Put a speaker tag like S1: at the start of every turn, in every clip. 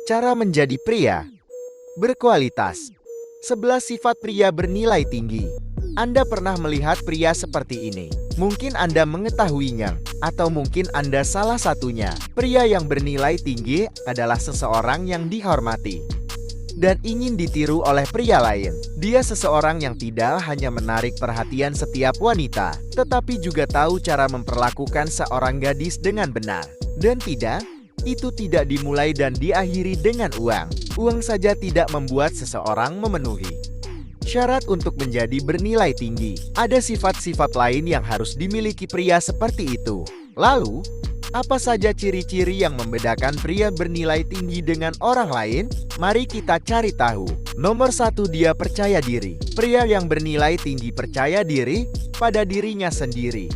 S1: Cara menjadi pria berkualitas. 11 sifat pria bernilai tinggi. Anda pernah melihat pria seperti ini? Mungkin Anda mengetahuinya, atau mungkin Anda salah satunya. Pria yang bernilai tinggi adalah seseorang yang dihormati dan ingin ditiru oleh pria lain. Dia seseorang yang tidak hanya menarik perhatian setiap wanita, tetapi juga tahu cara memperlakukan seorang gadis dengan benar. Dan itu tidak dimulai dan diakhiri dengan uang. Uang saja tidak membuat seseorang memenuhi syarat untuk menjadi bernilai tinggi. Ada sifat-sifat lain yang harus dimiliki pria seperti itu. Lalu, apa saja ciri-ciri yang membedakan pria bernilai tinggi dengan orang lain? Mari kita cari tahu. Nomor 1, dia percaya diri. Pria yang bernilai tinggi percaya diri pada dirinya sendiri,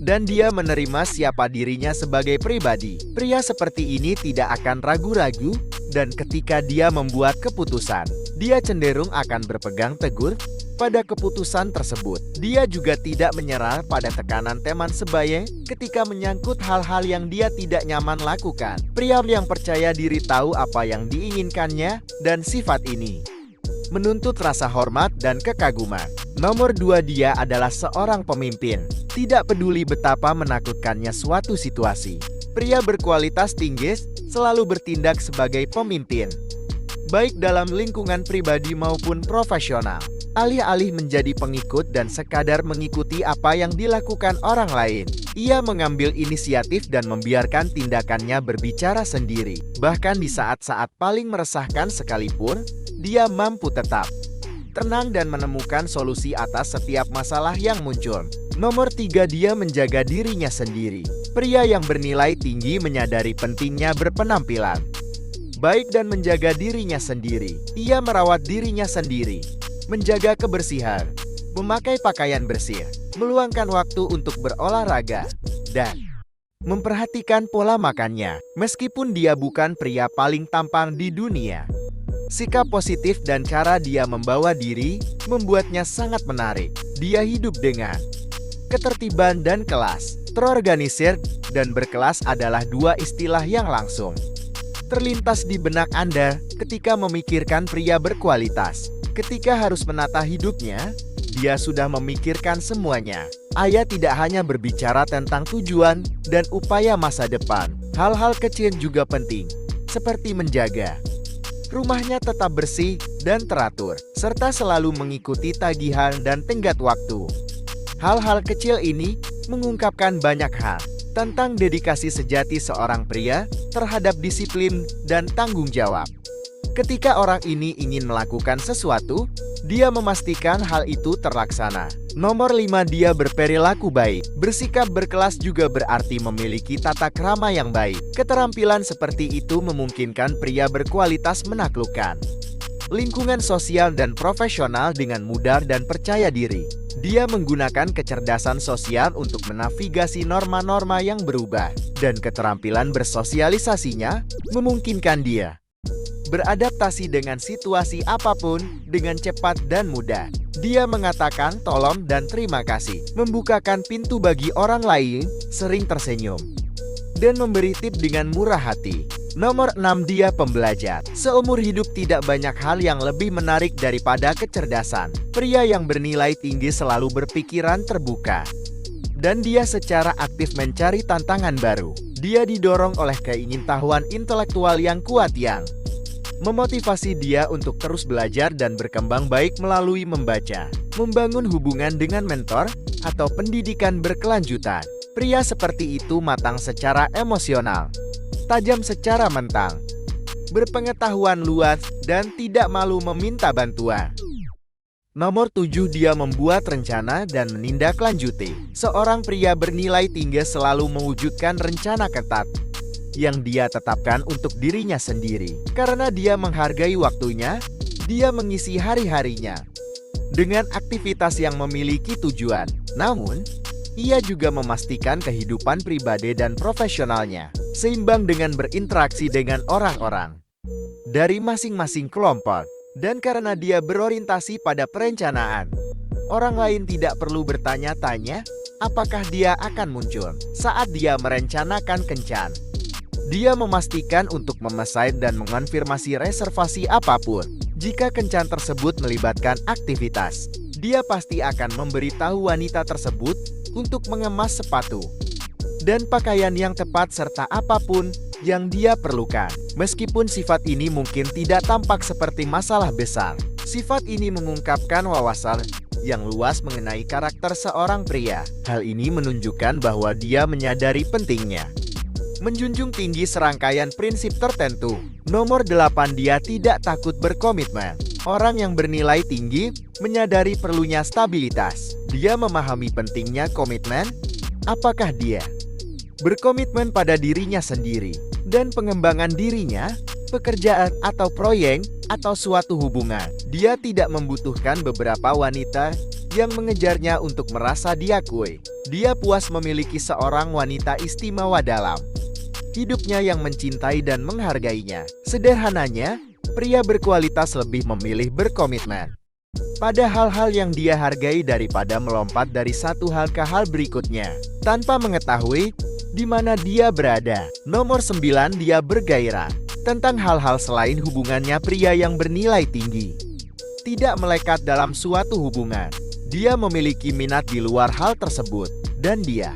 S1: dan dia menerima siapa dirinya sebagai pribadi. Pria seperti ini tidak akan ragu-ragu, dan ketika dia membuat keputusan, dia cenderung akan berpegang teguh pada keputusan tersebut. Dia juga tidak menyerah pada tekanan teman sebaya ketika menyangkut hal-hal yang dia tidak nyaman lakukan. Pria yang percaya diri tahu apa yang diinginkannya, dan sifat ini menuntut rasa hormat dan kekaguman. Nomor 2, dia adalah seorang pemimpin. Tidak peduli betapa menakutkannya suatu situasi, pria berkualitas tinggi selalu bertindak sebagai pemimpin, baik dalam lingkungan pribadi maupun profesional. Alih-alih menjadi pengikut dan sekadar mengikuti apa yang dilakukan orang lain, ia mengambil inisiatif dan membiarkan tindakannya berbicara sendiri. Bahkan di saat-saat paling meresahkan sekalipun, dia mampu tetap tenang dan menemukan solusi atas setiap masalah yang muncul. Nomor 3, dia menjaga dirinya sendiri. Pria yang bernilai tinggi menyadari pentingnya berpenampilan baik dan menjaga dirinya sendiri. Ia merawat dirinya sendiri, menjaga kebersihan, memakai pakaian bersih, meluangkan waktu untuk berolahraga, dan memperhatikan pola makannya. Meskipun dia bukan pria paling tampan di dunia, sikap positif dan cara dia membawa diri membuatnya sangat menarik. Dia hidup dengan ketertiban dan kelas. Terorganisir dan berkelas adalah dua istilah yang langsung terlintas di benak Anda ketika memikirkan pria berkualitas. Ketika harus menata hidupnya, dia sudah memikirkan semuanya. Ia tidak hanya berbicara tentang tujuan dan upaya masa depan. Hal-hal kecil juga penting, seperti menjaga rumahnya tetap bersih dan teratur, serta selalu mengikuti tagihan dan tenggat waktu. Hal-hal kecil ini mengungkapkan banyak hal tentang dedikasi sejati seorang pria terhadap disiplin dan tanggung jawab. Ketika orang ini ingin melakukan sesuatu, dia memastikan hal itu terlaksana. Nomor 5, dia berperilaku baik. Bersikap berkelas juga berarti memiliki tata krama yang baik. Keterampilan seperti itu memungkinkan pria berkualitas menaklukkan lingkungan sosial dan profesional dengan mudah dan percaya diri. Dia menggunakan kecerdasan sosial untuk menavigasi norma-norma yang berubah, dan keterampilan bersosialisasinya memungkinkan dia beradaptasi dengan situasi apapun dengan cepat dan mudah. Dia mengatakan tolong dan terima kasih, membukakan pintu bagi orang lain, sering tersenyum, dan memberi tip dengan murah hati. Nomor 6, dia pembelajar. Seumur hidup tidak banyak hal yang lebih menarik daripada kecerdasan. Pria yang bernilai tinggi selalu berpikiran terbuka, dan dia secara aktif mencari tantangan baru. Dia didorong oleh keingintahuan intelektual yang kuat yang memotivasi dia untuk terus belajar dan berkembang baik melalui membaca, membangun hubungan dengan mentor, atau pendidikan berkelanjutan. Pria seperti itu matang secara emosional, tajam secara mental, berpengetahuan luas, dan tidak malu meminta bantuan. Nomor 7, dia membuat rencana dan menindaklanjuti. Seorang pria bernilai tinggi selalu mewujudkan rencana ketat yang dia tetapkan untuk dirinya sendiri. Karena dia menghargai waktunya, dia mengisi hari-harinya dengan aktivitas yang memiliki tujuan. Namun, ia juga memastikan kehidupan pribadi dan profesionalnya seimbang dengan berinteraksi dengan orang-orang dari masing-masing kelompok. Dan karena dia berorientasi pada perencanaan, orang lain tidak perlu bertanya-tanya apakah dia akan muncul saat dia merencanakan kencan. Dia memastikan untuk memesan dan mengonfirmasi reservasi apapun. Jika kencan tersebut melibatkan aktivitas, dia pasti akan memberitahu wanita tersebut untuk mengemas sepatu dan pakaian yang tepat serta apapun yang dia perlukan. Meskipun sifat ini mungkin tidak tampak seperti masalah besar, sifat ini mengungkapkan wawasan yang luas mengenai karakter seorang pria. Hal ini menunjukkan bahwa dia menyadari pentingnya menjunjung tinggi serangkaian prinsip tertentu. Nomor 8, dia tidak takut berkomitmen. Orang yang bernilai tinggi menyadari perlunya stabilitas. Dia memahami pentingnya komitmen. Apakah dia berkomitmen pada dirinya sendiri dan pengembangan dirinya, pekerjaan atau proyek, atau suatu hubungan. Dia tidak membutuhkan beberapa wanita yang mengejarnya untuk merasa diakui. Dia puas memiliki seorang wanita istimewa dalam hidupnya yang mencintai dan menghargainya. Sederhananya, pria berkualitas lebih memilih berkomitmen pada hal-hal yang dia hargai daripada melompat dari satu hal ke hal berikutnya tanpa mengetahui di mana dia berada. Nomor 9, dia bergairah tentang hal-hal selain hubungannya. Pria yang bernilai tinggi tidak melekat dalam suatu hubungan. Dia memiliki minat di luar hal tersebut dan dia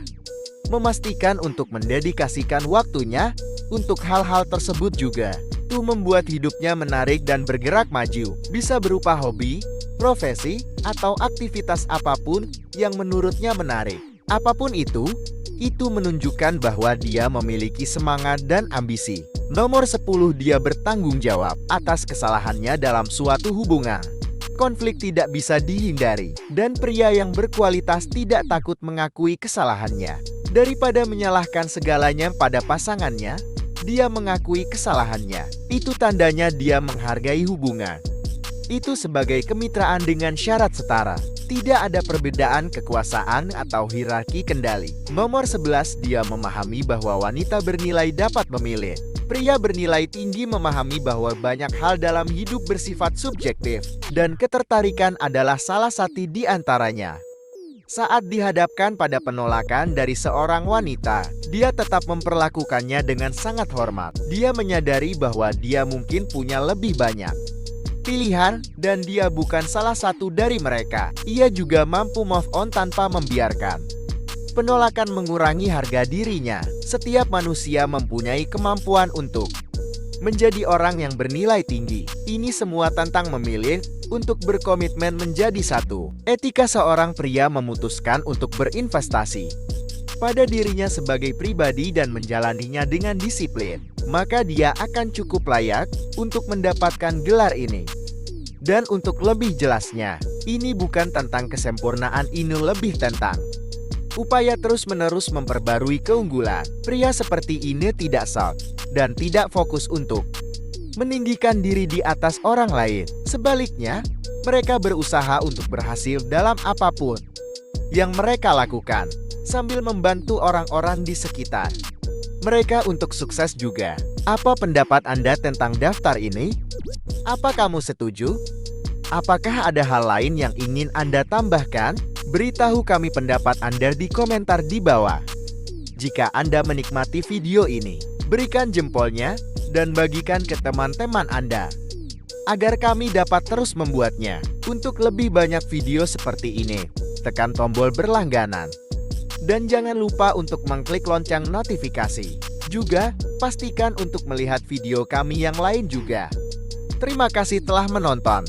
S1: memastikan untuk mendedikasikan waktunya untuk hal-hal tersebut juga. Itu membuat hidupnya menarik dan bergerak maju. Bisa berupa hobi, profesi, atau aktivitas apapun yang menurutnya menarik. Apapun itu menunjukkan bahwa dia memiliki semangat dan ambisi. Nomor 10, dia bertanggung jawab atas kesalahannya dalam suatu hubungan. Konflik tidak bisa dihindari, dan pria yang berkualitas tidak takut mengakui kesalahannya. Daripada menyalahkan segalanya pada pasangannya, dia mengakui kesalahannya. Itu tandanya dia menghargai hubungan itu sebagai kemitraan dengan syarat setara. Tidak ada perbedaan kekuasaan atau hierarki kendali. Nomor 11, dia memahami bahwa wanita bernilai dapat memilih. Pria bernilai tinggi memahami bahwa banyak hal dalam hidup bersifat subjektif, dan ketertarikan adalah salah satu di antaranya. Saat dihadapkan pada penolakan dari seorang wanita, dia tetap memperlakukannya dengan sangat hormat. Dia menyadari bahwa dia mungkin punya lebih banyak pilihan, dan dia bukan salah satu dari mereka. Ia juga mampu move on tanpa membiarkan penolakan mengurangi harga dirinya. Setiap manusia mempunyai kemampuan untuk menjadi orang yang bernilai tinggi. Ini semua tentang memilih untuk berkomitmen menjadi satu. Etika seorang pria memutuskan untuk berinvestasi pada dirinya sebagai pribadi dan menjalaninya dengan disiplin, maka dia akan cukup layak untuk mendapatkan gelar ini. Dan untuk lebih jelasnya, ini bukan tentang kesempurnaan, ini lebih tentang upaya terus-menerus memperbarui keunggulan. Pria seperti ini tidak shock dan tidak fokus untuk meninggikan diri di atas orang lain. Sebaliknya, mereka berusaha untuk berhasil dalam apapun yang mereka lakukan, sambil membantu orang-orang di sekitar mereka untuk sukses juga. Apa pendapat Anda tentang daftar ini? Apa kamu setuju? Apakah ada hal lain yang ingin Anda tambahkan? Beritahu kami pendapat Anda di komentar di bawah. Jika Anda menikmati video ini, berikan jempolnya dan bagikan ke teman-teman Anda agar kami dapat terus membuatnya. Untuk lebih banyak video seperti ini, tekan tombol berlangganan. Dan jangan lupa untuk mengklik lonceng notifikasi. Juga, pastikan untuk melihat video kami yang lain juga. Terima kasih telah menonton.